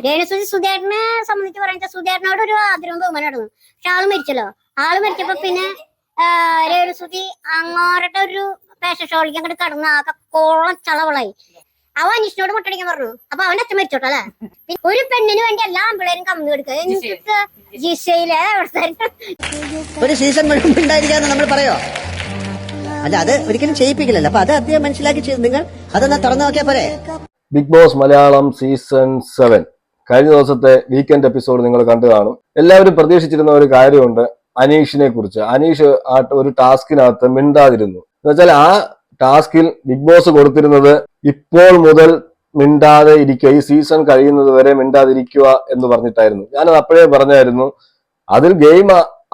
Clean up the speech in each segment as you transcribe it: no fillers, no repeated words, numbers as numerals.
രേണുസുതി സുധേരനെ സംബന്ധിച്ച് പറയുന്നത് സുധേരനോട് ഒരു ആഗ്രഹം ബഹുമാനമായിരുന്നു. പക്ഷെ ആള് മരിച്ചല്ലോ. ആള് മരിച്ചപ്പോ പിന്നെ രേണുസുതി അങ്ങോട്ട് ഒരു ഫാഷൻ ഷോയിലേക്ക് അങ്ങോട്ട് കടന്ന് ആകെ കോളം ചളവളായി. അവൻ അനീഷിനോട് മുട്ടടിക്കാൻ പറഞ്ഞു. അപ്പൊ അവന്റെ അച്ഛൻ മരിച്ചോട്ടോ അല്ലെ. ഒരു പെണ്ണിന് വേണ്ടി എല്ലാ ആമ്പിള്ളേരും കമ്മി കൊടുക്കുക. എനിക്ക് ജിഷയിലെ ഒരു സീസൺ ഉണ്ടായിരിക്കാന്ന് നമ്മൾ പറയോ? അല്ല, അത് ഒരിക്കലും ചെയ്യിപ്പിക്കില്ലല്ലോ. അപ്പൊ അത് അദ്ദേഹം മനസ്സിലാക്കി ചെയ്തു. നിങ്ങൾ അതൊന്ന് തുറന്നു നോക്കിയാ പോരെ. ബിഗ് ബോസ് മലയാളം സീസൺ 7 കഴിഞ്ഞ ദിവസത്തെ വീക്കെൻഡ് എപ്പിസോഡ് നിങ്ങൾ കണ്ടു കാണും. എല്ലാവരും പ്രതീക്ഷിച്ചിരുന്ന ഒരു കാര്യമുണ്ട് അനീഷിനെ കുറിച്ച്. അനീഷ് ഒരു ടാസ്കിനകത്ത് മിണ്ടാതിരുന്നു. എന്നുവെച്ചാൽ ആ ടാസ്കിൽ ബിഗ് ബോസ് കൊടുത്തിരുന്നത് ഇപ്പോൾ മുതൽ മിണ്ടാതെ ഇരിക്കുക, ഈ സീസൺ കഴിയുന്നത് വരെ മിണ്ടാതിരിക്കുക എന്ന് പറഞ്ഞിട്ടായിരുന്നു. ഞാനത് അപ്പോഴേ പറഞ്ഞായിരുന്നു, അതിൽ ഗെയിം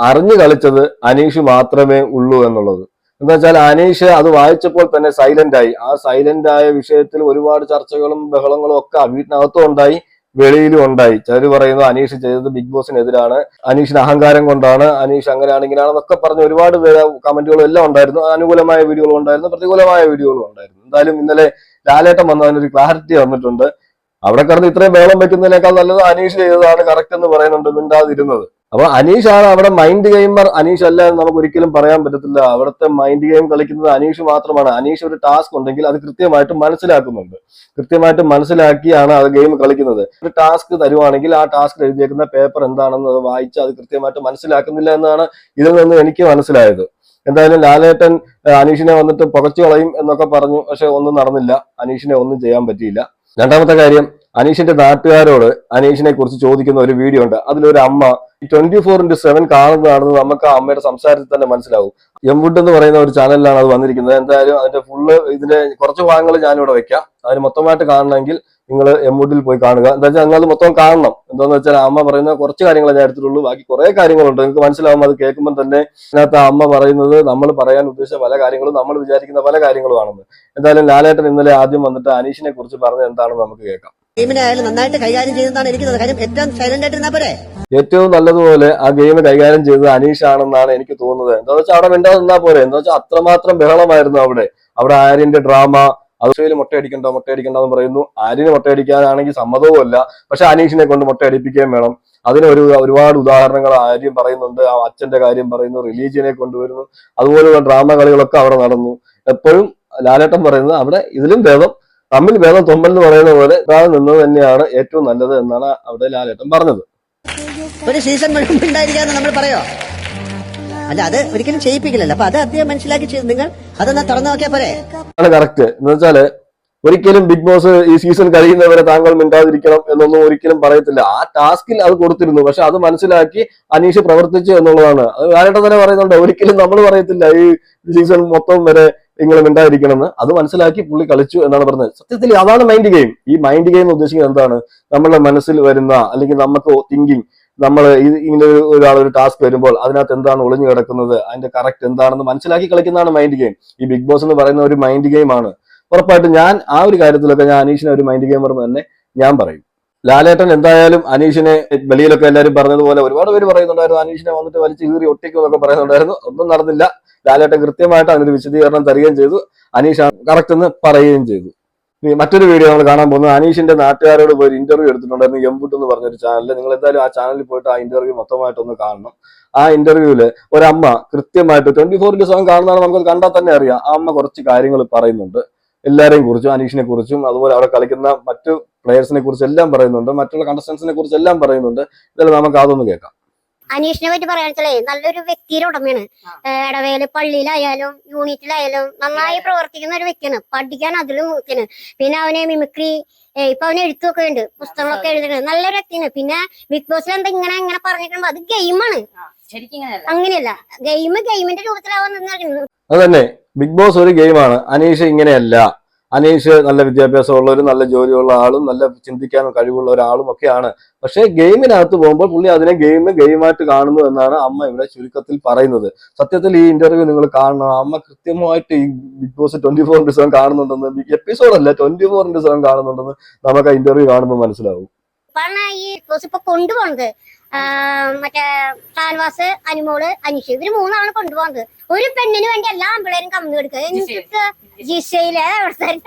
അറിഞ്ഞു കളിച്ചത് അനീഷ് മാത്രമേ ഉള്ളൂ എന്നുള്ളത്. എന്താ വെച്ചാൽ അനീഷ് അത് വായിച്ചപ്പോൾ തന്നെ സൈലന്റ് ആയി. ആ സൈലന്റ് ആയ വിഷയത്തിൽ ഒരുപാട് ചർച്ചകളും ബഹളങ്ങളും ഒക്കെ വീട്ടിനകത്തും ഉണ്ടായി, വെളിയിലും ഉണ്ടായി. ചിലർ പറയുന്നു അനീഷ് ചെയ്തത് ബിഗ് ബോസിനെതിരാണ്, അനീഷിന്റെ അഹങ്കാരം കൊണ്ടാണ്, അനീഷ് അങ്ങനെയാണ് ഇങ്ങനെയാണെന്നൊക്കെ പറഞ്ഞ് ഒരുപാട് കമന്റുകളും എല്ലാം ഉണ്ടായിരുന്നു. അനുകൂലമായ വീഡിയോകളും ഉണ്ടായിരുന്നു, പ്രതികൂലമായ വീഡിയോകളും ഉണ്ടായിരുന്നു. എന്തായാലും ഇന്നലെ ലാലേട്ടൻ വന്ന് അതിനൊരു ക്ലാരിറ്റി വന്നിട്ടുണ്ട്. അവിടെ കിടന്ന് ഇത്രയും ബഹളം വെക്കുന്നതിനേക്കാൾ നല്ലത് അനീഷ് ചെയ്തതാണ് കറക്റ്റ് എന്ന് പറയുന്നുണ്ട് മിണ്ടാതിരുന്നത്. അപ്പൊ അനീഷാണ് അവിടെ മൈൻഡ് ഗെയിമർ. അനീഷ് അല്ല എന്ന് നമുക്ക് ഒരിക്കലും പറയാൻ പറ്റത്തില്ല. അവിടുത്തെ മൈൻഡ് ഗെയിം കളിക്കുന്നത് അനീഷ് മാത്രമാണ്. അനീഷ് ഒരു ടാസ്ക് ഉണ്ടെങ്കിൽ അത് കൃത്യമായിട്ട് മനസ്സിലാക്കുന്നുണ്ട്, കൃത്യമായിട്ട് മനസ്സിലാക്കിയാണ് അത് ഗെയിം കളിക്കുന്നത്. ഒരു ടാസ്ക് തരുവാണെങ്കിൽ ആ ടാസ്ക് എഴുതിയേക്കുന്ന പേപ്പർ എന്താണെന്ന് അത് വായിച്ച് അത് കൃത്യമായിട്ട് മനസ്സിലാക്കുന്നില്ല എന്നാണ് ഇതിൽ നിന്ന് എനിക്ക് മനസ്സിലായത്. എന്തായാലും ലാലേട്ടൻ അനീഷിനെ വന്നിട്ട് പുകച്ചു കളയും എന്നൊക്കെ പറഞ്ഞു. പക്ഷെ ഒന്നും നടന്നില്ല, അനീഷിനെ ഒന്നും ചെയ്യാൻ പറ്റിയില്ല. രണ്ടാമത്തെ കാര്യം, അനീഷിന്റെ നാട്ടുകാരോട് അനീഷിനെ കുറിച്ച് ചോദിക്കുന്ന ഒരു വീഡിയോ ഉണ്ട്. അതിലൊരു അമ്മ 24/7 കാണുന്നതാണെന്ന് നമുക്ക് ആ അമ്മയുടെ സംസാരത്തിൽ തന്നെ മനസ്സിലാവും. എംവുഡ് എന്ന് പറയുന്ന ഒരു ചാനലിലാണ് അത് വന്നിരിക്കുന്നത്. എന്തായാലും അതിന്റെ ഫുള്ള് ഇതിന്റെ കുറച്ച് ഭാഗങ്ങൾ ഞാനിവിടെ വെക്കാം. അതിന് മൊത്തമായിട്ട് കാണണമെങ്കിൽ നിങ്ങൾ എംവുഡിൽ പോയി കാണുക. എന്താ വെച്ചാൽ നിങ്ങൾ അത് മൊത്തം കാണണം. എന്താന്ന് വെച്ചാൽ അമ്മ പറയുന്ന കുറച്ച് കാര്യങ്ങൾ ഞാൻ എടുത്തിട്ടുള്ളൂ, ബാക്കി കുറെ കാര്യങ്ങളുണ്ട്. നിങ്ങൾക്ക് മനസ്സിലാവും. അത് കേൾക്കുമ്പോൾ തന്നെ ഇതിനകത്ത് അമ്മ പറയുന്നത് നമ്മൾ പറയാൻ ഉദ്ദേശിച്ച പല കാര്യങ്ങളും നമ്മൾ വിചാരിക്കുന്ന പല കാര്യങ്ങളുമാണെന്ന്. എന്തായാലും ലാലേട്ടൻ ഇന്നലെ ആദ്യം വന്നിട്ട് അനീഷിനെ കുറിച്ച് പറഞ്ഞത് എന്താണെന്ന് നമുക്ക് കേൾക്കാം. ഗെയിമിനായാലും നന്നായിട്ട് കൈകാര്യം ചെയ്തതാണ് ഇരിക്കുന്നത്. കാര്യം ഏറ്റവും സൈലന്റ് ആയിട്ടിരുന്നാ പോരെ. ഏറ്റവും നല്ലതുപോലെ ആ ഗെയിം കൈകാര്യം ചെയ്തത് അനീഷ് ആണെന്നാണ് എനിക്ക് തോന്നുന്നത്. എന്താ വെച്ചാൽ അവിടെ മിണ്ടാതെ നിന്നാ പോരെ. എന്താ വെച്ചാൽ അത്രമാത്രം ബഹളമായിരുന്നു അവിടെ. ആര്യന്റെ ഡ്രാമ, അതുശയിൽ മുട്ടയടിക്കണ്ടെന്ന് പറയുന്നു. ആര്യന് മുട്ടയടിക്കാനാണെങ്കിൽ സമ്മതവുമല്ല. പക്ഷെ അനീഷിനെ കൊണ്ട് മുട്ടയടിപ്പിക്കുകയും വേണം. അതിന് ഒരുപാട് ഉദാഹരണങ്ങൾ ആര്യം പറയുന്നുണ്ട്. ആ അച്ഛന്റെ കാര്യം പറയുന്നു, റിലീജിയനെ കൊണ്ടുവരുന്നു, അതുപോലുള്ള ഡ്രാമ കളികളൊക്കെ അവിടെ നടന്നു. എപ്പോഴും ലാലേട്ടൻ പറയുന്നത് അവിടെ ഇതിലും ഭേദം, തമ്മിൽ ഭേദം തൊമ്പൽ എന്ന് പറയുന്ന പോലെ ഇതാതെ നിന്നത് തന്നെയാണ് ഏറ്റവും നല്ലത് എന്നാണ് അവിടെ ലാലേട്ടൻ പറഞ്ഞത്. ഒരു സീസൺ ഉണ്ടായിരിക്കാന്ന് നമ്മൾ പറയോ? അല്ല, അത് ഒരിക്കലും ചെയ്യിപ്പിക്കില്ലല്ലോ. അപ്പൊ അത് അദ്ദേഹം മനസ്സിലാക്കി ചെയ്തു. നിങ്ങൾ അതൊന്ന് തുറന്നു നോക്കിയാ പോരെ. ആണ് കറക്റ്റ്. എന്ന് വെച്ചാല് ഒരിക്കലും ബിഗ് ബോസ് ഈ സീസൺ കഴിയുന്നവരെ താങ്കൾ മിണ്ടാതിരിക്കണം എന്നൊന്നും ഒരിക്കലും പറയത്തില്ല. ആ ടാസ്കിൽ അത് കൊടുത്തിരുന്നു. പക്ഷെ അത് മനസ്സിലാക്കി അനീഷ് പ്രവർത്തിച്ചു എന്നുള്ളതാണ്. അത് ലാലേട്ടൻ തന്നെ പറയുന്നുണ്ട്, ഒരിക്കലും നമ്മൾ പറയത്തില്ല ഈ സീസൺ മൊത്തം വരെ നിങ്ങൾ മിണ്ടാതിരിക്കണമെന്ന്. അത് മനസ്സിലാക്കി പുള്ളി കളിച്ചു എന്നാണ് പറഞ്ഞത്. സത്യത്തിൽ അതാണ് മൈൻഡ് ഗെയിം. ഈ മൈൻഡ് ഗെയിം ഉദ്ദേശിക്കുന്നത് എന്താണ്? നമ്മളുടെ മനസ്സിൽ വരുന്ന അല്ലെങ്കിൽ നമുക്ക് തിങ്കിങ്, നമ്മൾ ഇങ്ങനെ ഒരു ടാസ്ക് വരുമ്പോൾ അതിനകത്ത് എന്താണ് ഒളിഞ്ഞു കിടക്കുന്നത്, അതിന്റെ കറക്റ്റ് എന്താണെന്ന് മനസ്സിലാക്കി കളിക്കുന്നതാണ് മൈൻഡ് ഗെയിം. ഈ ബിഗ് ബോസ് എന്ന് പറയുന്ന ഒരു മൈൻഡ് ഗെയിം ആണ്. ഉറപ്പായിട്ടും ഞാൻ ആ ഒരു കാര്യത്തിലൊക്കെ ഞാൻ അനീഷിനെ ഒരു മൈൻഡ് ഗെയിമർ എന്ന് തന്നെ ഞാൻ പറയും. ലാലേട്ടൻ എന്തായാലും അനീഷിനെ വെളിയിലൊക്കെ എല്ലാവരും പറഞ്ഞതുപോലെ ഒരുപാട് പേര് പറയുന്നുണ്ടായിരുന്നു അനീഷിനെ വന്നിട്ട് വലിച്ച് കീറി ഒട്ടിക്കും എന്നൊക്കെ പറയുന്നുണ്ടായിരുന്നു. ഒന്നും നടന്നില്ല. ലാലേട്ടൻ കൃത്യമായിട്ട് അതിനൊരു വിശദീകരണം തരികയും ചെയ്തു. അനീഷ് കറക്റ്റ് എന്ന് പറയുകയും ചെയ്തു. മറ്റൊരു വീഡിയോ നമ്മൾ കാണാൻ പോകുന്നത് അനീഷിന്റെ നാട്ടുകാരോട് പോയി ഇന്റർവ്യൂ എടുത്തിട്ടുണ്ടായിരുന്നു എംവുഡ് എന്ന് പറഞ്ഞൊരു ചാനലിൽ. നിങ്ങൾ എന്തായാലും ആ ചാനലിൽ പോയിട്ട് ആ ഇന്റർവ്യൂ മൊത്തമായിട്ടൊന്ന് കാണണം. ആ ഇന്റർവ്യൂവില് ഒരമ്മ കൃത്യമായിട്ട് 24/7 കാണുന്നതാണ്, നമുക്ക് കണ്ടാൽ തന്നെ അറിയാം. ആ അമ്മ കുറച്ച് കാര്യങ്ങൾ പറയുന്നുണ്ട് എല്ലാരെയും കുറിച്ചും, അനീഷിനെ കുറിച്ചും, അതുപോലെ അവിടെ കളിക്കുന്ന മറ്റു പ്ലേയേഴ്സിനെ കുറിച്ച് എല്ലാം പറയുന്നുണ്ട്, മറ്റുള്ള കണ്ടസ്റ്റൻസിനെ കുറിച്ച് എല്ലാം പറയുന്നുണ്ട്. ഇതെല്ലാം നമുക്ക് അതൊന്ന് കേൾക്കാം. അനീഷിനെ പറ്റി പറയാണെച്ചാലേ നല്ലൊരു വ്യക്തിയുടെ ഉടമയാണ്. ഇടവേല് പള്ളിയിലായാലും യൂണിറ്റിലായാലും നന്നായി പ്രവർത്തിക്കുന്ന ഒരു വ്യക്തിയാണ്. പഠിക്കാൻ അതിലും മുഖ്യന്. പിന്നെ അവന് മിമിക്രി, ഇപ്പൊ അവന് എഴുത്തൊക്കെ ഉണ്ട്, പുസ്തകങ്ങളൊക്കെ എഴുതുന്നുണ്ട്. നല്ലൊരു വ്യക്തിയാണ്. പിന്നെ ബിഗ് ബോസിൽ എന്താ ഇങ്ങനെ പറഞ്ഞിട്ടുണ്ട്, അത് ഗെയിമാണ്. അങ്ങനെയല്ല, ഗെയിമിന്റെ രൂപത്തിലാവാൻ നിന്നു. അതന്നെ, ബിഗ് ബോസ് ഒരു ഗെയിമാണ്. അനീഷ് ഇങ്ങനെയല്ല. അനീഷ് നല്ല വിദ്യാഭ്യാസമുള്ളവരും നല്ല ജോലിയുള്ള ആളും നല്ല ചിന്തിക്കാനും കഴിവുള്ള ഒരാളും ഒക്കെയാണ്. പക്ഷെ ഗെയിമിനകത്ത് പോകുമ്പോൾ പുള്ളി അതിനെ ഗെയിമായിട്ട് കാണുന്നു എന്നാണ് അമ്മ ഇവിടെ ചുരുക്കത്തിൽ പറയുന്നത്. സത്യത്തിൽ ഈ ഇന്റർവ്യൂ നിങ്ങൾ കാണണം. അമ്മ കൃത്യമായിട്ട് ഈ ബിഗ് ബോസ് 24/7 കാണുന്നുണ്ടെന്ന്, എപ്പിസോഡല്ല 24/7 കാണുന്നുണ്ടെന്ന് നമുക്ക് ആ ഇന്റർവ്യൂ കാണുമ്പോൾ മനസ്സിലാവും. ഈ ബോസ് ഇപ്പൊ കൊണ്ടുപോകുന്നത് മറ്റേ ഷാൻവാസ്, അനുമോള്, അനീഷ് ഇവര് മൂന്നാണ് കൊണ്ടുപോകുന്നത്. ഒരു പെണ്ണിന് വേണ്ടി എല്ലാ ആമ്പിള്ളേരും കമ്മി കൊടുക്കുക. എന്നിട്ട് ജിസയിലെ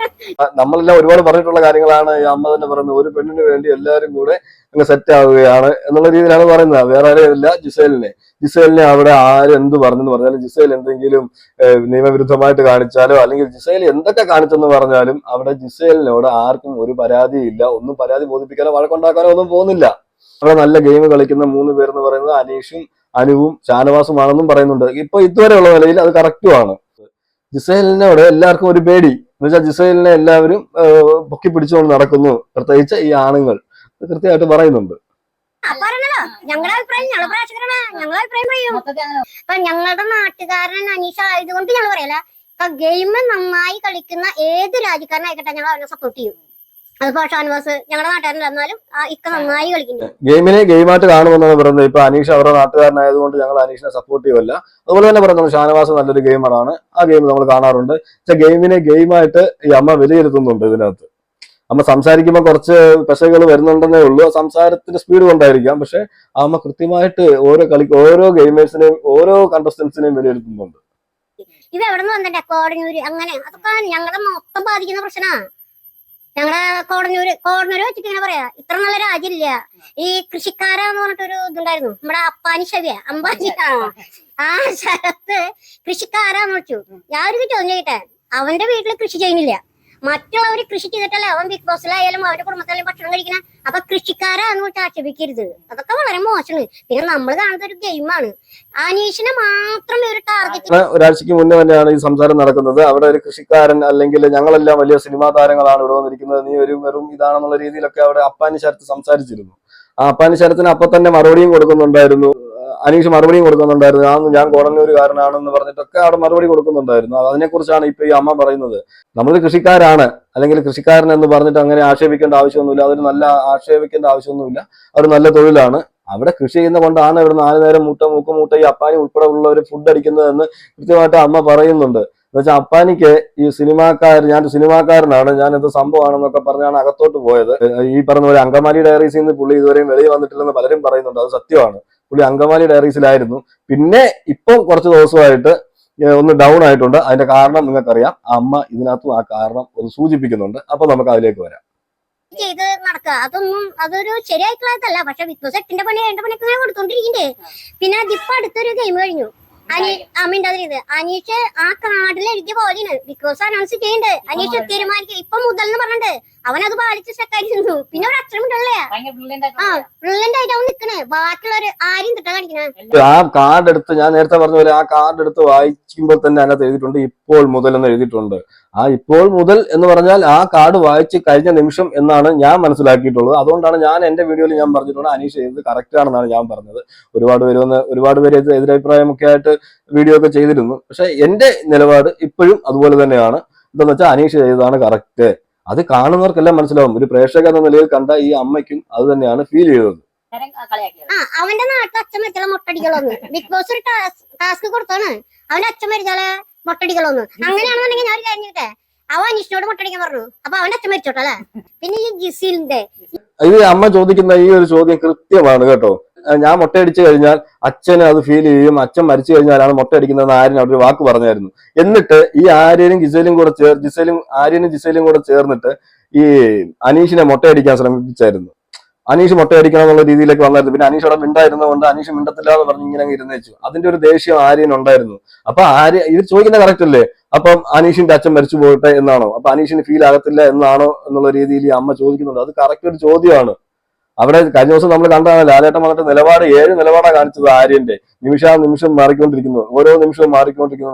നമ്മളെല്ലാം ഒരുപാട് പറഞ്ഞിട്ടുള്ള കാര്യങ്ങളാണ് ഈ അമ്മ തന്നെ പറയുന്നത്. ഒരു പെണ്ണിന് വേണ്ടി എല്ലാവരും കൂടെ അങ്ങ് സെറ്റ് ആവുകയാണ് എന്നുള്ള രീതിയിലാണ് പറയുന്നത്. വേറെ ആരെയല്ല, ജിസേലിനെ അവിടെ ആര് എന്ത് പറഞ്ഞെന്ന് പറഞ്ഞാലും, ജിസേൽ എന്തെങ്കിലും നിയമവിരുദ്ധമായിട്ട് കാണിച്ചാലോ അല്ലെങ്കിൽ ജിസേൽ എന്തൊക്കെ കാണിച്ചെന്ന് പറഞ്ഞാലും അവിടെ ജിസേലിനോട് ആർക്കും ഒരു പരാതിയില്ല. ഒന്നും പരാതി ബോധിപ്പിക്കാനോ വഴക്കുണ്ടാക്കാനോ ഒന്നും പോകുന്നില്ല. അവിടെ നല്ല ഗെയിം കളിക്കുന്ന 3 പേരെന്ന് പറയുന്നത് അനീഷും അനുവും ഷാനവാസുമാണെന്നും പറയുന്നുണ്ട്. ഇപ്പൊ ഇതുവരെയുള്ള നിലയിൽ അത് കറക്റ്റുമാണ്. ജിസേലിനോട് എല്ലാവർക്കും ഒരു പേടി എന്ന് വെച്ചാൽ ജിസേലിനെ എല്ലാവരും പൊക്കി പിടിച്ചുകൊണ്ട് നടക്കുന്നു, പ്രത്യേകിച്ച് ഈ ആണുങ്ങൾ. കൃത്യമായിട്ട് പറയുന്നുണ്ട്. പറഞ്ഞല്ലോ ഞങ്ങളുടെ അഭിപ്രായം, ഞങ്ങളുടെ പ്രേക്ഷകരാണ്, ഞങ്ങളുടെ അഭിപ്രായം പറയും. അപ്പൊ ഞങ്ങളുടെ നാട്ടുകാരൻ അനീഷ ആയതുകൊണ്ട് ഞങ്ങൾ പറയല, ഗെയിം നന്നായി കളിക്കുന്ന ഏത് രാജ്യക്കാരനായിക്കട്ടെ ഞങ്ങൾ അവനെ സപ്പോർട്ട് ചെയ്യും. അതിപ്പോ ഷാൻവാസ് ഞങ്ങളുടെ നാട്ടുകാരനല്ല, എന്നാലും ഇക്ക നന്നായി കളിക്കുന്നു. ഗെയിമിനെ ഗെയിമായിട്ട് കാണുമെന്നാണ് പറയുന്നത്. ഇപ്പൊ അനീഷ് അവരുടെ നാട്ടുകാരനായതുകൊണ്ട് ഞങ്ങൾ അനീഷിനെ സപ്പോർട്ട് ചെയ്യുമല്ല. അതുപോലെ തന്നെ പറയുന്നത് ഷാനവാസ് നല്ലൊരു ഗെയിമറാണ്, ആ ഗെയിം നമ്മൾ കാണാറുണ്ട്. പക്ഷെ ഗെയിമിനെ ഗെയിമായിട്ട് ഈ അമ്മ വിലയിരുത്തുന്നുണ്ട്. ഇതിനകത്ത് അമ്മ സംസാരിക്കുമ്പോൾ കുറച്ച് പെശകൾ വരുന്നുണ്ടെന്നേ ഉള്ളൂ, സംസാരത്തിന്റെ സ്പീഡ് കൊണ്ടായിരിക്കാം. പക്ഷെ അമ്മ കൃത്യമായിട്ട് ഓരോ ഗെയിമേഴ്സിനെയും ഓരോ കണ്ടസ്റ്റൻസിനെയും വിലയിരുത്തുന്നുണ്ട്. ഇത് എവിടെ നിന്ന് വന്നിട്ട് കോടന്നൂര് അങ്ങനെ അതൊക്കെ ഞങ്ങളെ മൊത്തം ബാധിക്കുന്ന പ്രശ്നമാണ്. ഞങ്ങളുടെ കോടന്നൂര് വെച്ചിട്ട് ഇങ്ങനെ പറയാ, ഇത്ര നല്ല രാജ്യമില്ല. ഈ കൃഷിക്കാരാന്ന് പറഞ്ഞിട്ടൊരു ഇതുണ്ടായിരുന്നു, നമ്മുടെ അംബാനി ആ സ്ഥലത്ത് കൃഷിക്കാരാന്ന് വെച്ചു. ഞാൻ ഒരു ചോദ്യം ചെയ്യട്ടെ, അവന്റെ വീട്ടിൽ കൃഷി ചെയ്യുന്നില്ല, മറ്റുള്ളവര് കൃഷി ചെയ്തിട്ടല്ലേ അവൻ ബിഗ് ബോസിലായാലും അവരുടെ കുടുംബത്തിലായാലും ഭക്ഷണം കഴിക്കണ. അപ്പൊ കൃഷിക്കാരാന്ന് വെച്ച് ആക്ഷേപിക്കരുത്, അതൊക്കെ വളരെ മോശമാണ്. പിന്നെ നമ്മൾ കാണുന്ന ഒരു ഗെയിമാണ്. അനീഷിനെ മാത്രം ഒരു ടാർഗറ്റ്. ഒരാഴ്ചക്ക് മുന്നേ തന്നെയാണ് ഈ സംസാരം നടക്കുന്നത്. അവിടെ ഒരു കൃഷിക്കാരൻ അല്ലെങ്കിൽ ഞങ്ങളെല്ലാം വലിയ സിനിമാ താരങ്ങളാണ് ഇവിടെ വന്നിരിക്കുന്നത്, നീ ഒരു വെറും ഇതാണെന്നുള്ള രീതിയിലൊക്കെ അവിടെ അപ്പാനി ശരത്ത് സംസാരിച്ചിരുന്നു. ആ അപ്പാനി ശരത്തിന് അപ്പൊ തന്നെ മറുപടിയും കൊടുക്കുന്നുണ്ടായിരുന്നു. അനീഷ് മറുപടിയും കൊടുക്കുന്നുണ്ടായിരുന്നു. ഞാൻ കോടന്നൂരുകാരനാണെന്ന് പറഞ്ഞിട്ടൊക്കെ അവിടെ മറുപടി കൊടുക്കുന്നുണ്ടായിരുന്നു. അതിനെക്കുറിച്ചാണ് ഇപ്പൊ ഈ അമ്മ പറയുന്നത്. നമ്മൾ കൃഷിക്കാരാണ് അല്ലെങ്കിൽ കൃഷിക്കാരൻ എന്ന് പറഞ്ഞിട്ട് അങ്ങനെ ആക്ഷേപിക്കേണ്ട ആവശ്യമൊന്നുമില്ല. അതൊരു നല്ല ആക്ഷേപിക്കേണ്ട ആവശ്യമൊന്നുമില്ല. അതൊരു നല്ല തൊഴിലാണ്. അവിടെ കൃഷി ചെയ്യുന്ന കൊണ്ടാണ് ഇവിടെ 4 നേരം മൂക്ക ഈ അപ്പാനി ഉൾപ്പെടെ ഉള്ളവർ ഫുഡ് അടിക്കുന്നതെന്ന് കൃത്യമായിട്ട് അമ്മ പറയുന്നുണ്ട്. എന്ന് വെച്ചാൽ അപ്പാനിക്ക് ഈ ഞാനൊരു സിനിമാക്കാരനാണ്, ഞാൻ എന്ത് സംഭവമാണെന്നൊക്കെ പറഞ്ഞാണ് അകത്തോട്ട് പോയത്. ഈ പറഞ്ഞ പോലെ അങ്കമാലി ഡയറീസിൽ നിന്ന് പുള്ളി ഇതുവരെയും വെളിയിൽ വന്നിട്ടില്ലെന്ന് പലരും പറയുന്നുണ്ട്. അത് സത്യമാണ്. പുള്ളി അങ്കമാലി ഡയറീസിലായിരുന്നു. പിന്നെ ഇപ്പം കുറച്ച് ദിവസമായിട്ട് ഒന്ന് ഡൗൺ ആയിട്ടുണ്ട്. അതിന്റെ കാരണം നിങ്ങൾക്കറിയാം. അമ്മ ഇതിനകത്തും ആ കാരണം ഒന്ന് സൂചിപ്പിക്കുന്നുണ്ട്. അപ്പൊ നമുക്ക് അതിലേക്ക് വരാം. ചെയ്ത് നടക്കുക അതൊരു ശരിയായിട്ടുള്ളതല്ല. പക്ഷെ ബിഗ് ബോസ് 8ന്റെ പണി 2 പണിയൊക്കെ ഇങ്ങനെ കൊടുത്തോണ്ടിരിക്കണ്ടേ. പിന്നെ അതിപ്പോ അടുത്തൊരു ഗെയിം കഴിഞ്ഞു. അമ്മീണ്ടാതിരിയത് അനീഷ് ആ കാർഡിൽ എഴുതിയ പോലെയാണ് ബിഗ് ബോസ് അനൗൺസ് ചെയ്യണ്ട്. അനീഷ് തീരുമാനിക്കുക ഇപ്പൊ മുതൽ എന്ന് പറഞ്ഞിട്ട് അവനത് പാലിച്ച് സെറ്റായിരുന്നു. പിന്നെ ഒരു അക്ഷരം ഇട്ടല്ലേ ബ്രില്യന്റ് ആയിട്ട് അവൻ നിക്കണേ. ബാക്കിയുള്ളവര് ആരും തിട്ടാ കാണിക്കണേ. ആ കാർഡ് എടുത്ത് ഞാൻ നേരത്തെ പറഞ്ഞ പോലെ ആ കാർഡ് എടുത്ത് വായിക്കുമ്പോൾ തന്നെ അതിനകത്ത് എഴുതിയിട്ടുണ്ട് ഇപ്പോൾ മുതൽ എന്ന് എഴുതിയിട്ടുണ്ട്. ആ ഇപ്പോൾ മുതൽ എന്ന് പറഞ്ഞാൽ ആ കാർഡ് വായിച്ച് കഴിഞ്ഞ നിമിഷം എന്നാണ് ഞാൻ മനസ്സിലാക്കിയിട്ടുള്ളത്. അതുകൊണ്ടാണ് ഞാൻ എന്റെ വീഡിയോയിൽ ഞാൻ പറഞ്ഞിട്ടുണ്ട് അനീഷ് ചെയ്തത് കറക്റ്റ് ആണെന്നാണ് ഞാൻ പറഞ്ഞത്. ഒരുപാട് പേര് എതിരഭിപ്രായമൊക്കെ ആയിട്ട് വീഡിയോ ഒക്കെ ചെയ്തിരുന്നു. പക്ഷെ എന്റെ നിലപാട് ഇപ്പോഴും അതുപോലെ തന്നെയാണ്. എന്താന്ന് വെച്ചാൽ അനീഷ് ചെയ്തതാണ് കറക്റ്റ്. അത് കാണുന്നവർക്കെല്ലാം മനസ്സിലാവും. ഒരു പ്രേക്ഷക എന്ന നിലയിൽ കണ്ട ഈ അമ്മയ്ക്കും അത് തന്നെയാണ് ഫീൽ ചെയ്തത്. അവന്റെ നാട്ടിൽ അച്ഛൻ മരിച്ചാലെ മുട്ടടികളൊന്ന് ബിഗ് ബോസ് ഒരു ടാസ്ക് കൊടുത്താണ്. അവന്റെ അച്ഛൻ മരിച്ചാലെ മുട്ടടികളൊന്ന്. അങ്ങനെയാണെന്നുണ്ടെങ്കിൽ ഞാൻ ഒരു കാര്യം ചെയ്യട്ടെ, അവൻ അനീഷിനോട് മുട്ടടിക്കാൻ പറഞ്ഞു. അപ്പൊ അവന്റെ അച്ഛൻ മരിച്ചോട്ടല്ലേ. പിന്നെ ഈ ജിസിലിന്റെ ഇത് അമ്മ ചോദിക്കുന്ന ഈ ഒരു ചോദ്യം കൃത്യമാണ് കേട്ടോ. ഞാൻ മുട്ടയടിച്ചു കഴിഞ്ഞാൽ അച്ഛന് അത് ഫീൽ ചെയ്യും. അച്ഛൻ മരിച്ചു കഴിഞ്ഞാലാണ് മുട്ടയടിക്കുന്നതെന്ന് ആര്യൻ അവിടെ ഒരു വാക്ക് പറഞ്ഞായിരുന്നു. എന്നിട്ട് ഈ ആര്യനും ജിസേലും കൂടെ ചേർന്നിട്ട് ഈ അനീഷിനെ മുട്ടയടിക്കാൻ ശ്രമിച്ചായിരുന്നു. അനീഷ് മുട്ടയടിക്കണം എന്നുള്ള രീതിയിലേക്ക് വന്നായിരുന്നു. പിന്നെ അനീഷ് അവിടെ മിണ്ടായിരുന്നതുകൊണ്ട് അനീഷ് മിണ്ടത്തില്ല എന്ന് പറഞ്ഞ് ഇങ്ങനെ ഇരുന്ന് വെച്ചു. അതിന്റെ ഒരു ദേഷ്യം ആര്യൻ ഉണ്ടായിരുന്നു. അപ്പൊ ഇത് ചോദിക്കുന്ന കറക്റ്റ് അല്ലേ? അപ്പം അനീഷിന്റെ അച്ഛൻ മരിച്ചു പോകട്ടെ എന്നാണോ? അപ്പൊ അനീഷിന് ഫീൽ ആകത്തില്ല എന്നാണോ എന്നുള്ള രീതിയിൽ ഈ അമ്മ ചോദിക്കുന്നുണ്ട്. അത് കറക്റ്റ് ഒരു ചോദ്യമാണ്. അവിടെ കഴിഞ്ഞ ദിവസം നമ്മൾ കണ്ടാണ് ലാലേട്ടൻ വന്നിട്ട് 7 നിലപാടാണ് കാണിച്ചത് ആര്യന്റെ. നിമിഷം മാറിക്കൊണ്ടിരിക്കുന്നു, ഓരോ നിമിഷവും മാറിക്കൊണ്ടിരിക്കുന്ന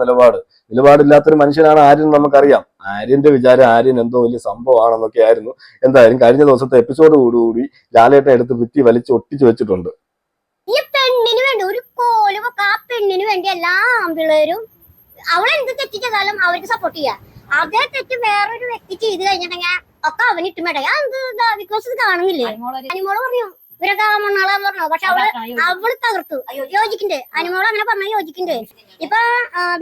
നിലപാടില്ലാത്തൊരു മനുഷ്യനാണ് ആര്യൻ. നമുക്കറിയാം ആര്യന്റെ വിചാരം ആര്യൻ എന്തോ വലിയ സംഭവമാണെന്നൊക്കെ ആയിരുന്നു. എന്തായാലും കഴിഞ്ഞ ദിവസത്തെ എപ്പിസോഡോടുകൂടി ലാലേട്ടൻ എടുത്ത് ഭിത്തി വലിച്ച് ഒട്ടിച്ചു വെച്ചിട്ടുണ്ട്. ഈ പെണ്ണിന് വേണ്ടി ഒരു കോലും ആ പെണ്ണിന് വേണ്ടി എല്ലാ ആമ്പിള്ളേരും അവളെന്ത് തെറ്റ് ചെയ്താലും അവർക്ക് സപ്പോർട്ട് ചെയ്യാം. അതേ തെറ്റ് വേറൊരു വ്യക്തി ചെയ്ത് കഴിഞ്ഞിട്ടുണ്ടെങ്കിൽ ഒക്കെ അവനിട്ട് മേട ബിക്കോസ് കാണുന്നില്ലേ. അനിമോള് പറഞ്ഞു ഇവരൊക്കെ മണ്ണാളാന്ന് പറഞ്ഞു. പക്ഷെ അവള് തകർത്തു. യോജിക്കുന്നുണ്ട്. അനിമോള് അങ്ങനെ പറഞ്ഞ യോജിക്കുന്നുണ്ട്. ഇപ്പൊ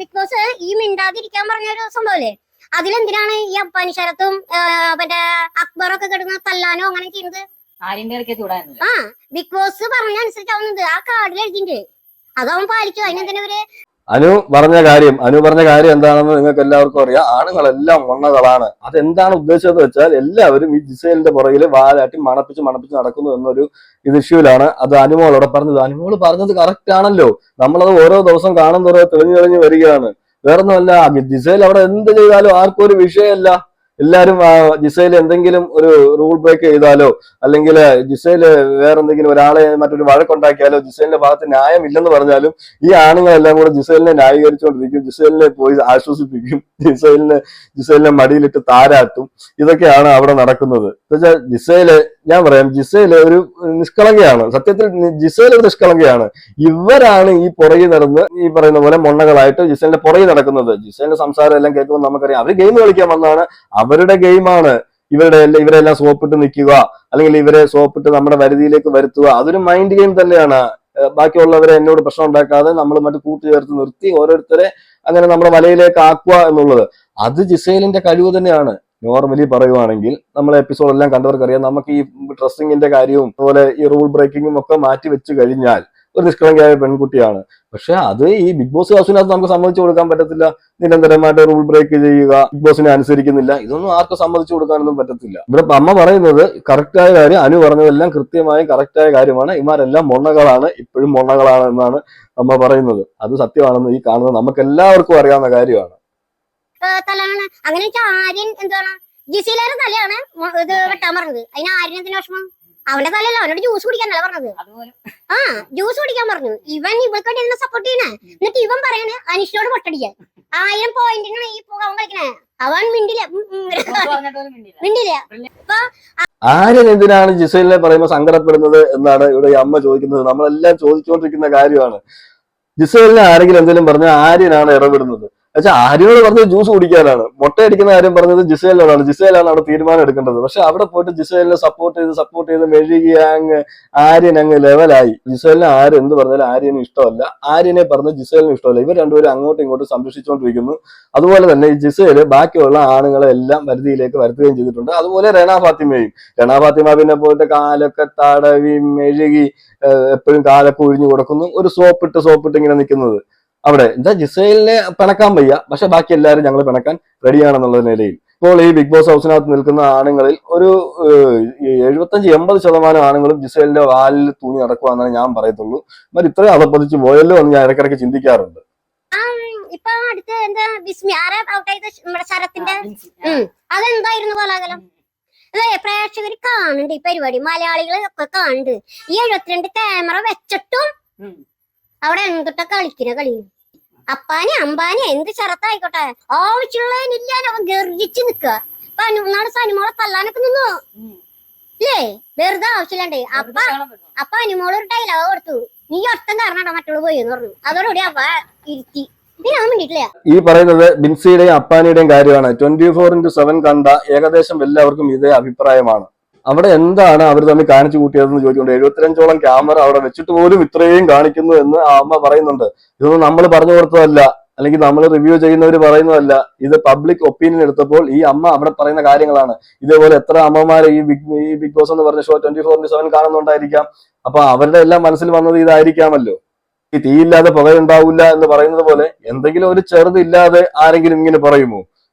ബിഗ് ബോസ് ഈ മിണ്ടാതിരിക്കാൻ പറഞ്ഞൊരു സംഭവല്ലേ, അതിലെന്തിനാണ് ഈ അപ്പാനി ശരത്തും മറ്റേ അക്ബറൊക്കെ കിടന്ന് തല്ലാനോ അങ്ങനെ ചെയ്യുന്നത്? ആ ബിഗ് ബോസ് പറഞ്ഞ അനുസരിച്ചാവുന്നത് ആ കാർഡിൽ എഴുതിണ്ട് അതവൻ പാലിച്ചു. അതിനെന്തിനാ ഇവര് അനു പറഞ്ഞ കാര്യം എന്താണെന്ന് നിങ്ങൾക്ക് എല്ലാവർക്കും അറിയാം. ആണുങ്ങളെല്ലാം മണ്ണകളാണ്. അതെന്താണ് ഉദ്ദേശിച്ചതെന്ന് വെച്ചാൽ എല്ലാവരും ഈ ജിസേലിന്റെ പുറകിൽ വാലാട്ടി മണപ്പിച്ച് നടക്കുന്നു എന്നൊരു ഇഷ്യൂലാണ് അത് അനുമോളോടെ പറഞ്ഞത്. അനുമോള് പറഞ്ഞത് കറക്റ്റ് ആണല്ലോ. നമ്മളത് ഓരോ ദിവസം കാണുന്നതോടെ തെളിഞ്ഞു വരികയാണ്. വേറൊന്നുമല്ല, ജിസേൽ അവിടെ എന്ത് ചെയ്താലും ആർക്കും ഒരു വിഷയമല്ല. എല്ലാരും ജിസേൽ എന്തെങ്കിലും ഒരു റൂൾ ബ്രേക്ക് ചെയ്താലോ അല്ലെങ്കിൽ ജിസേൽ വേറെന്തെങ്കിലും ഒരാളെ മറ്റൊരു വഴക്കുണ്ടാക്കിയാലോ ജിസേലിന്റെ ഭാഗത്ത് ന്യായമില്ലെന്ന് പറഞ്ഞാലും ഈ ആണുങ്ങളെല്ലാം കൂടെ ജിസേലിനെ ന്യായീകരിച്ചുകൊണ്ടിരിക്കും, ജിസേലിനെ പോയി ആശ്വസിപ്പിക്കും, ജിസേലിനെ മടിയിലിട്ട് താരാട്ടും. ഇതൊക്കെയാണ് അവിടെ നടക്കുന്നത്. എന്നുവെച്ചാൽ ഞാൻ പറയാം, ജിസേല് ഒരു നിഷ്കളങ്കയാണ്. സത്യത്തിൽ ജിസേൽ ഒരു നിഷ്കളങ്കയാണ്. ഇവരാണ് ഈ പുറകിൽ നടന്ന് ഈ പറയുന്ന പോലെ മൊണ്ണകളായിട്ട് ജിസേലിന്റെ പുറകിൽ നടക്കുന്നത്. ജിസേലിന്റെ സംസാരം എല്ലാം കേൾക്കുമ്പോൾ നമുക്കറിയാം അവര് ഗെയിം കളിക്കാൻ വന്നാണ്, അവരുടെ ഗെയിമാണ്. ഇവരെല്ലാം സോപ്പിട്ട് നിൽക്കുക അല്ലെങ്കിൽ ഇവരെ സോപ്പിട്ട് നമ്മുടെ വരുതിയിലേക്ക് വരുത്തുക, അതൊരു മൈൻഡ് ഗെയിം തന്നെയാണ്. ബാക്കിയുള്ളവരെ എന്നോട് പ്രശ്നം ഉണ്ടാക്കാതെ നമ്മൾ മറ്റു കൂട്ടുചേർത്ത് നിർത്തി ഓരോരുത്തരെ അങ്ങനെ നമ്മുടെ വലയിലേക്ക് ആക്കുക എന്നുള്ളത് അത് ജിസേലിന്റെ കഴിവ് തന്നെയാണ്. നോർമലി പറയുവാണെങ്കിൽ നമ്മളെ എപ്പിസോഡ് എല്ലാം കണ്ടവർക്കറിയാം, നമുക്ക് ഈ ഡ്രസ്സിങ്ങിന്റെ കാര്യവും അതുപോലെ ഈ റൂൾ ബ്രേക്കിങ്ങും ഒക്കെ മാറ്റി വെച്ച് കഴിഞ്ഞാൽ ഒരു നിഷ്കളങ്കയായ പെൺകുട്ടിയാണ്. പക്ഷെ അത് ഈ ബിഗ് ബോസ് ഹൗസിനകത്ത് നമുക്ക് സമ്മതിച്ചു കൊടുക്കാൻ പറ്റത്തില്ല. നിരന്തരമായിട്ട് റൂൾ ബ്രേക്ക് ചെയ്യുക, ബിഗ് ബോസിനെ അനുസരിക്കുന്നില്ല, ഇതൊന്നും ആർക്കും സമ്മതിച്ചു കൊടുക്കാനൊന്നും പറ്റത്തില്ല. ഇവിടെ അമ്മ പറയുന്നത് കറക്റ്റായ കാര്യം, അനു പറഞ്ഞതെല്ലാം കൃത്യമായ കറക്റ്റായ കാര്യമാണ്. ഇമാരെല്ലാം മൊണ്ണകളാണ്, ഇപ്പോഴും മൊണ്ണകളാണ് എന്നാണ് അമ്മ പറയുന്നത്. അത് സത്യമാണെന്ന് ഈ കാണുന്നത് നമുക്ക് എല്ലാവർക്കും അറിയാവുന്ന കാര്യമാണ്. തലാണ് അങ്ങനെ വെച്ചാൽ ആര്യൻ എന്താണ് ജിസയിലേറെ തലയാണ് ഇത് വെട്ടാൻ പറഞ്ഞത്. അതിന് ആര്യൻ എന്തിനാ വിഷമം? അവന്റെ തലയല്ല, അവനോട് ജ്യൂസ് കുടിക്കാനല്ല പറഞ്ഞത്. ആ ജ്യൂസ് കുടിക്കാൻ പറഞ്ഞു. ഇവൻ ഇവൾക്ക് വേണ്ടി സപ്പോർട്ട് ചെയ്യണേ. എന്നിട്ട് ഇവൻ പറയണേ അനീഷിനോട് പൊട്ടടിക്കാൻ 1000 പോയിന്റിനാണ് ഈ അവൻ കളിക്കണേ. അവൻ മിണ്ടില്ല. അപ്പൊ ആര്യൻ എന്തിനാണ് ജിസേലിനെ പറയുമ്പോൾ സങ്കടപ്പെടുന്നത് എന്നാണ് ഇവിടെ ഈ അമ്മ ചോദിക്കുന്നത്. നമ്മളെല്ലാം ചോദിച്ചുകൊണ്ടിരിക്കുന്ന കാര്യമാണ്. ജിസേലിനെ ആരെങ്കിലും എന്തെങ്കിലും പറഞ്ഞാൽ ആര്യനാണ് ഇടപെടുന്നത്. പക്ഷെ ആര്യനോട് പറഞ്ഞത് ജ്യൂസ് കുടിക്കാനാണ്. മുട്ടയടിക്കുന്ന കാര്യം പറഞ്ഞത് ജിസേലിനോടാണ്. ജിസേലാണ് അവിടെ തീരുമാനം എടുക്കേണ്ടത്. പക്ഷെ അവിടെ പോയിട്ട് ജിസേലിനെ സപ്പോർട്ട് ചെയ്ത് മെഴുകി ആര്യൻ അങ്ങ് ലെവലായി. ജിസേലിനെ ആര് എന്ത് പറഞ്ഞാലും ആര്യന് ഇഷ്ടമല്ല, ആര്യനെ പറഞ്ഞ് ജിസേലിന് ഇഷ്ടമല്ല. ഇവർ രണ്ടുപേരും അങ്ങോട്ടും ഇങ്ങോട്ടും സംരക്ഷിച്ചുകൊണ്ടിരിക്കുന്നു. അതുപോലെ തന്നെ ഈ ജിസേല് ബാക്കിയുള്ള ആണുങ്ങളെ എല്ലാം വരുതിയിലേക്ക് വരുത്തുകയും ചെയ്തിട്ടുണ്ട്. അതുപോലെ റെന ഫാത്തിമ പിന്നെ പോയിട്ട് കാലൊക്കെ തടവി മെഴുകി എപ്പോഴും കാലൊക്കെ ഒഴിഞ്ഞു കൊടുക്കുന്നു. ഒരു സോപ്പിട്ട് ഇങ്ങനെ നിൽക്കുന്നത് അവിടെ എന്താ ജിസേലിനെ പിണക്കാൻ വയ്യ, പക്ഷെ ബാക്കി എല്ലാവരും ഞങ്ങൾ പിണക്കാൻ റെഡിയാണെന്നുള്ള നിലയിൽ. ഇപ്പോൾ ഈ ബിഗ് ബോസ് ഹൗസിനകത്ത് നിൽക്കുന്ന ആണുങ്ങളിൽ ഒരു 75-80% ആണുങ്ങളും ജിസേലിന്റെ വാലിൽ തൂങ്ങി നടക്കുവാന്നാണ് ഞാൻ പറയത്തുള്ളൂ. എന്നാൽ ഇത്രയും അതപ്പതിച്ച് പോയല്ലോ എന്ന് ഞാൻ ഇടയ്ക്കിടയ്ക്ക് ചിന്തിക്കാറുണ്ട്. ഇപ്പൊ അടുത്ത് എന്താ വിസ്മി ആരാ ഔട്ടായത്? നമ്മുടെ ശരത്തിന്റെ അതെന്തായിരുന്നു കോലാഹലം? അല്ലെ പ്രേക്ഷകർ കാണുന്നുണ്ട് ഈ പരിപാടി, മലയാളികൾ ഒക്കെ കാണുന്നുണ്ട്. ഈ 72 ക്യാമറ വെച്ചിട്ടും അവിടെ എന്തിട്ട കളിക്കുന്ന കളി. അപ്പാനെ അമ്പാനെ എന്ത് ചെറുത്തായിക്കോട്ടെ ആവശ്യമുള്ളതിനില്ലാതെ അവൻ ഗർജിച്ച് നിക്കുക. അപ്പൊ നാളെ സനിമോളെ തല്ലാനൊക്കെ നിന്നു ഇല്ലേ, വെറുതെ ആവശ്യമില്ലാണ്ട്. അപ്പൊ അനുമോള് ഒരു ഡയലോഗ് കൊടുത്തു, നീ ഒറ്റ കാരണമാണ് മറ്റുള്ള പോയി എന്ന് പറഞ്ഞു. അതോടുകൂടി അവ ഇരുത്തി. ഈ പറയുന്നത് ബിൻസിയുടെയും അപ്പാനിയുടെയും കാര്യമാണ്. 24/7 കണ്ട ഏകദേശം എല്ലാവർക്കും ഇതേ അഭിപ്രായമാണ്. അവിടെ എന്താണ് അവർ തമ്മിൽ കാണിച്ചു കൂട്ടിയതെന്ന് ചോദിച്ചുകൊണ്ട് 75ഓളം ക്യാമറ അവിടെ വെച്ചിട്ട് പോലും ഇത്രയും കാണിക്കുന്നു എന്ന് ആ അമ്മ പറയുന്നുണ്ട്. ഇതൊന്നും നമ്മൾ പറഞ്ഞു കൊടുത്തതല്ല, അല്ലെങ്കിൽ നമ്മൾ റിവ്യൂ ചെയ്യുന്നവർ പറയുന്നതല്ല. ഇത് പബ്ലിക് ഒപ്പീനിയൻ എടുത്തപ്പോൾ ഈ അമ്മ അവിടെ പറയുന്ന കാര്യങ്ങളാണ്. ഇതേപോലെ എത്ര അമ്മമാരെ ഈ ബിഗ് ബോസ് എന്ന് പറഞ്ഞ ഷോ 24/7 കാണുന്നുണ്ടായിരിക്കാം. അപ്പൊ അവരുടെ എല്ലാം മനസ്സിൽ വന്നത് ഇതായിരിക്കാമല്ലോ. ഈ തീയില്ലാതെ പുകയുണ്ടാവില്ല എന്ന് പറയുന്നത് പോലെ എന്തെങ്കിലും ഒരു ചെറുതില്ലാതെ ആരെങ്കിലും ഇങ്ങനെ പറയുമോ?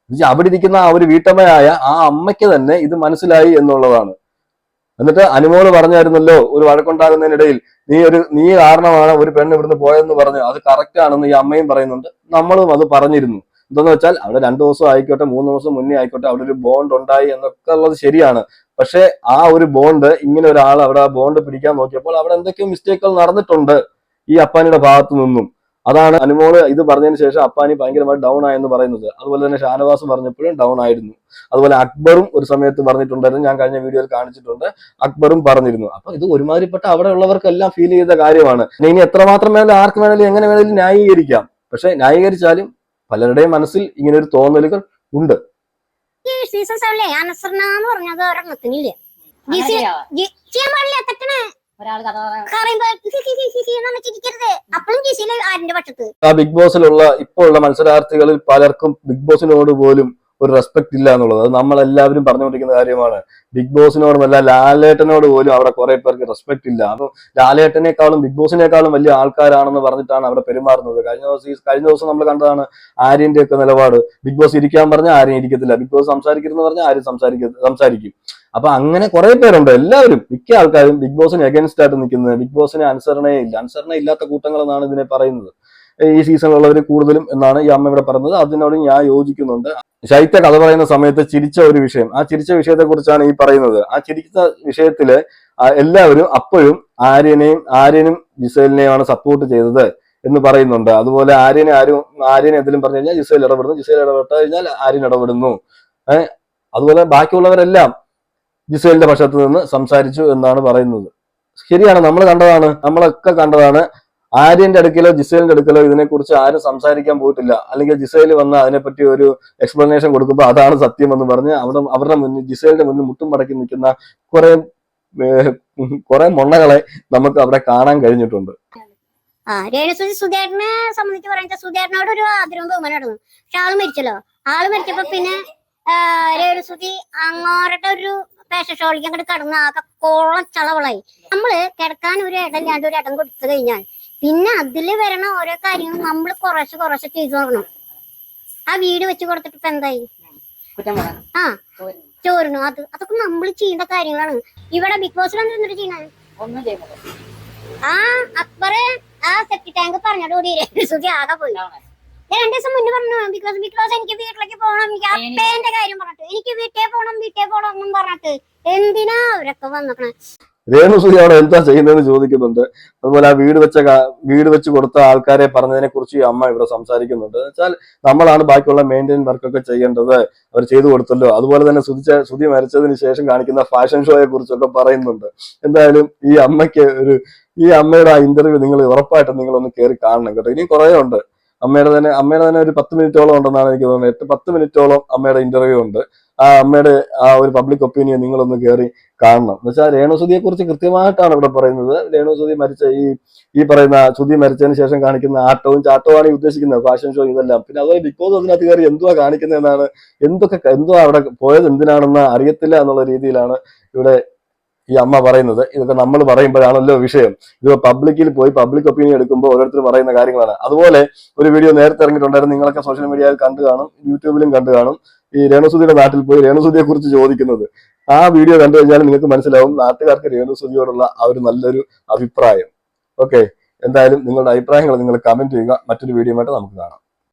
അവിടെ ഇരിക്കുന്ന ആ ഒരു വീട്ടമ്മയായ ആ അമ്മയ്ക്ക് തന്നെ ഇത് മനസ്സിലായി എന്നുള്ളതാണ്. എന്നിട്ട് അനുമോള് പറഞ്ഞായിരുന്നല്ലോ ഒരു വഴക്കുണ്ടാകുന്നതിനിടയിൽ, നീ കാരണമാണ് ഒരു പെണ്ണ് ഇവിടുന്ന് പോയെന്ന് പറഞ്ഞു. അത് കറക്റ്റ് ആണെന്ന് ഈ അമ്മയും പറയുന്നുണ്ട്, നമ്മളും അത് പറഞ്ഞിരുന്നു. എന്താന്ന് വെച്ചാൽ അവിടെ 2 ദിവസം ആയിക്കോട്ടെ 3 ദിവസം മുന്നേ ആയിക്കോട്ടെ അവിടെ ഒരു ബോണ്ട് ഉണ്ടായി എന്നൊക്കെ ഉള്ളത് ശരിയാണ്. പക്ഷെ ആ ഒരു ബോണ്ട് ഇങ്ങനെ ഒരാൾ അവിടെ ആ ബോണ്ട് പിടിക്കാൻ നോക്കിയപ്പോൾ അവിടെ എന്തൊക്കെയോ മിസ്റ്റേക്കുകൾ നടന്നിട്ടുണ്ട് ഈ അപ്പാനിയുടെ ഭാഗത്തു നിന്നും. അതാണ് അനുമോള് ഇത് പറഞ്ഞതിന് ശേഷം അപ്പാനി ഭയങ്കരമായി ഡൗൺ ആയെന്ന് പറയുന്നത്. അതുപോലെ തന്നെ ഷാനവാസ് പറഞ്ഞപ്പോഴും ഡൗൺ ആയിരുന്നു. അതുപോലെ അക്ബറും ഒരു സമയത്ത് പറഞ്ഞിട്ടുണ്ടായിരുന്നു, ഞാൻ കഴിഞ്ഞ വീഡിയോയിൽ കാണിച്ചിട്ടുണ്ട്, അക്ബറും പറഞ്ഞിരുന്നു. അപ്പൊ ഇത് ഒരുമാതിരിപ്പെട്ട അവിടെ ഉള്ളവർക്കെല്ലാം ഫീൽ ചെയ്ത കാര്യമാണ്. ഇനി എത്രമാത്രം വേണമെങ്കിലും ആർക്ക് വേണമെങ്കിലും എങ്ങനെ വേണമെങ്കിലും ന്യായീകരിക്കാം. പക്ഷെ ന്യായീകരിച്ചാലും പലരുടെയും മനസ്സിൽ ഇങ്ങനെ ഒരു തോന്നലുകൾ ഉണ്ട്. സീസൺ 7 അനസർന എന്ന് പറഞ്ഞത് ഒരെണ്ണത്തിനില്ലേ ആ ബിഗ് ബോസിലുള്ള ഇപ്പോൾ ഉള്ള മത്സരാർത്ഥികളിൽ പലർക്കും ബിഗ് ബോസിനോട് പോലും ഒരു റെസ്പെക്ട് ഇല്ല എന്നുള്ളത്. അത് നമ്മളെല്ലാവരും പറഞ്ഞുകൊണ്ടിരിക്കുന്ന കാര്യമാണ്. ബിഗ് ബോസിനോടുമല്ല, ലാലേട്ടനോട് പോലും അവിടെ കുറെ പേർക്ക് റെസ്പെക്ട് ഇല്ല. അത് ലാലേട്ടനേക്കാളും ബിഗ് ബോസിനേക്കാളും വലിയ ആൾക്കാരാണെന്ന് പറഞ്ഞിട്ടാണ് അവിടെ പെരുമാറുന്നത്. കഴിഞ്ഞ ദിവസം നമ്മൾ കണ്ടതാണ് ആര്യന്റെ ഒക്കെ നിലപാട്. ബിഗ് ബോസ് ഇരിക്കാൻ പറഞ്ഞാൽ ആരും ഇരിക്കത്തില്ല, ബിഗ് ബോസ് സംസാരിക്കരുതെന്ന് പറഞ്ഞാൽ ആരും സംസാരിക്കും. അപ്പൊ അങ്ങനെ കുറെ പേരുണ്ട്. എല്ലാവരും മിക്ക ആൾക്കാരും ബിഗ് ബോസിന് എഗൻസ്റ്റ് ആയിട്ട് നിൽക്കുന്നത്. ബിഗ് ബോസിന് അനുസരണ ഇല്ലാത്ത കൂട്ടങ്ങൾ എന്നാണ് ഇതിനെ പറയുന്നത്. ഈ സീസണിലുള്ളവർ കൂടുതലും എന്നാണ് ഈ അമ്മ ഇവിടെ പറയുന്നത്. അതിനോട് ഞാൻ യോജിക്കുന്നുണ്ട്. ശൈത്യ കഥ പറയുന്ന സമയത്ത് ചിരിച്ച ഒരു വിഷയം, ആ ചിരിച്ച വിഷയത്തെ കുറിച്ചാണ് ഈ പറയുന്നത്. ആ ചിരിച്ച വിഷയത്തില് എല്ലാവരും അപ്പോഴും ആര്യനും ജിസേലിനെയുമാണ് സപ്പോർട്ട് ചെയ്തത് എന്ന് പറയുന്നുണ്ട്. അതുപോലെ ആര്യനെ എന്തെങ്കിലും പറഞ്ഞു കഴിഞ്ഞാൽ ജിസേൽ ഇടപെടുന്നു, ജിസേൽ ഇടപെട്ട് കഴിഞ്ഞാൽ ആര്യൻ ഇടപെടുന്നു. അതുപോലെ ബാക്കിയുള്ളവരെല്ലാം ജിസേലിന്റെ പക്ഷത്ത് നിന്ന് സംസാരിച്ചു എന്നാണ് പറയുന്നത്. ശരിയാണ്, നമ്മളൊക്കെ കണ്ടതാണ്. ആര്യന്റെ അടുക്കലോ ജിസേലിന്റെ അടുക്കലോ ഇതിനെക്കുറിച്ച് ആരും സംസാരിക്കാൻ പോയിട്ടില്ല. അല്ലെങ്കിൽ ജിസേൽ വന്ന് അതിനെപ്പറ്റി ഒരു എക്സ്പ്ലനേഷൻ കൊടുക്കുമ്പോൾ അതാണ് സത്യം എന്ന് പറഞ്ഞ് അവരുടെ മുന്നിൽ, ജിസേലിന്റെ മുന്നിൽ മുട്ടും മടക്കി നിൽക്കുന്ന കുറെ മൊണ്ണകളെ നമുക്ക് അവിടെ കാണാൻ കഴിഞ്ഞിട്ടുണ്ട്. രേണുസുതി സുധേട്ടനെ സംബന്ധിച്ച് പറയുന്നത്, സുധേട്ടനോട് ഒരു ആദരവും ബഹുമാനമായിരുന്നു. പക്ഷെ ആള് മരിച്ചല്ലോ. ആള് മരിച്ചപ്പോ പിന്നെ രേണുസുതി അങ്ങോട്ട് ഒരു ഫാഷൻ ഷോയിലേക്ക് അങ്ങോട്ട് കടന്ന് ആകെ കോളം ചളവളായി. നമ്മള് കിടക്കാൻ ഒരു ഇടം ഒരു ഇടം കൊടുത്തു കഴിഞ്ഞാൽ പിന്നെ അതില് വരണ ഓരോ കാര്യങ്ങളും നമ്മൾ കുറച്ച് ചെയ്തു നോക്കണം. ആ വീട് വെച്ച് കൊടുത്തിട്ട് ഇപ്പൊ എന്തായി? ചോരുന്നു. അതൊക്കെ നമ്മൾ ചെയ്യേണ്ട കാര്യങ്ങളാണ്. ഇവിടെ ബിഗ് ബോസിൽ എന്തിട്ട് ചെയ്യണേ? അക്ബറ് ആ സെപ്റ്റി ടാങ്ക് പറഞ്ഞോടുകൂടി രേണുസുതി ആകെ പോയി. ഞാൻ 2 ദിവസം മുന്നേ പറഞ്ഞു ബിഗ് ബോസ് എനിക്ക് വീട്ടിലേക്ക് പോകണം, എനിക്ക് അപ്പേന്റെ കാര്യം പറഞ്ഞിട്ട്, എനിക്ക് വീട്ടിൽ പോകണം എന്നും പറഞ്ഞിട്ട് എന്തിനാ അവരൊക്കെ വന്നേക്കണേ? രേണുസുതി അവിടെ എന്താ ചെയ്യുന്നതെന്ന് ചോദിക്കുന്നുണ്ട്. അതുപോലെ ആ വീട് വെച്ച് കൊടുത്ത ആൾക്കാരെ പറഞ്ഞതിനെ കുറിച്ച് ഈ അമ്മ ഇവിടെ സംസാരിക്കുന്നുണ്ട്. വെച്ചാൽ നമ്മളാണ് ബാക്കിയുള്ള മെയിൻറ്റെയിൻ വർക്കൊക്കെ ചെയ്യേണ്ടത്, അവർ ചെയ്തു കൊടുത്തല്ലോ. അതുപോലെ തന്നെ സുധി മരിച്ചതിന് ശേഷം കാണിക്കുന്ന ഫാഷൻ ഷോയെ കുറിച്ചൊക്കെ പറയുന്നുണ്ട്. എന്തായാലും ഈ അമ്മയുടെ ആ ഇന്റർവ്യൂ നിങ്ങൾ ഉറപ്പായിട്ടും നിങ്ങളൊന്ന് കയറി കാണണം കേട്ടോ. ഇനിയും കുറേ ഉണ്ട്. അമ്മയുടെ തന്നെ ഒരു 10 മിനിറ്റോളം ഉണ്ടെന്നാണ് എനിക്ക് തോന്നുന്നത്. 8-10 മിനിറ്റോളം അമ്മയുടെ ഇന്റർവ്യൂ ഉണ്ട്. ആ അമ്മയുടെ ആ ഒരു പബ്ലിക് ഒപ്പീനിയൻ നിങ്ങളൊന്ന് കയറി കാണണം. എന്ന് വെച്ചാൽ രേണുസുതിയെ കുറിച്ച് കൃത്യമായിട്ടാണ് ഇവിടെ പറയുന്നത്. രേണുസുതി മരിച്ച ഈ പറയുന്ന സുധി മരിച്ചതിന് ശേഷം കാണിക്കുന്ന ആട്ടവും ചാട്ടവുമാണ് ഈ ഉദ്ദേശിക്കുന്നത്, ഫാഷൻ ഷോ ഇതെല്ലാം. പിന്നെ അതുപോലെ ബിഗ് ബോസ് അതിനകത്ത് കയറി എന്തുവാ കാണിക്കുന്നതെന്നാണ്, എന്തുവാ അവിടെ പോയത് എന്തിനാണെന്ന് അറിയത്തില്ല എന്നുള്ള രീതിയിലാണ് ഇവിടെ ഈ അമ്മ പറയുന്നത്. ഇതൊക്കെ നമ്മൾ പറയുമ്പോഴാണല്ലോ വിഷയം. ഇത് പബ്ലിക്കിൽ പോയി പബ്ലിക് ഒപ്പീനിയൻ എടുക്കുമ്പോൾ ഓരോരുത്തർ പറയുന്ന കാര്യങ്ങളാണ്. അതുപോലെ ഒരു വീഡിയോ നേരത്തെ ഇറങ്ങിയിട്ടുണ്ടായിരുന്നു, നിങ്ങളൊക്കെ സോഷ്യൽ മീഡിയയിൽ കണ്ടു കാണും, യൂട്യൂബിലും കണ്ടു കാണും. ഈ രേണുസുതിയുടെ നാട്ടിൽ പോയി രേണുസുതിയെ കുറിച്ച് ചോദിക്കുന്നത്. ആ വീഡിയോ കണ്ടു കഴിഞ്ഞാൽ നിങ്ങൾക്ക് മനസ്സിലാവും നാട്ടുകാർക്ക് രേണുസുതിയോടുള്ള ആ ഒരു നല്ലൊരു അഭിപ്രായം. ഓക്കെ, എന്തായാലും നിങ്ങളുടെ അഭിപ്രായങ്ങൾ നിങ്ങൾ കമന്റ് ചെയ്യുക. മറ്റൊരു വീഡിയോ ആയിട്ട് നമുക്ക് കാണാം.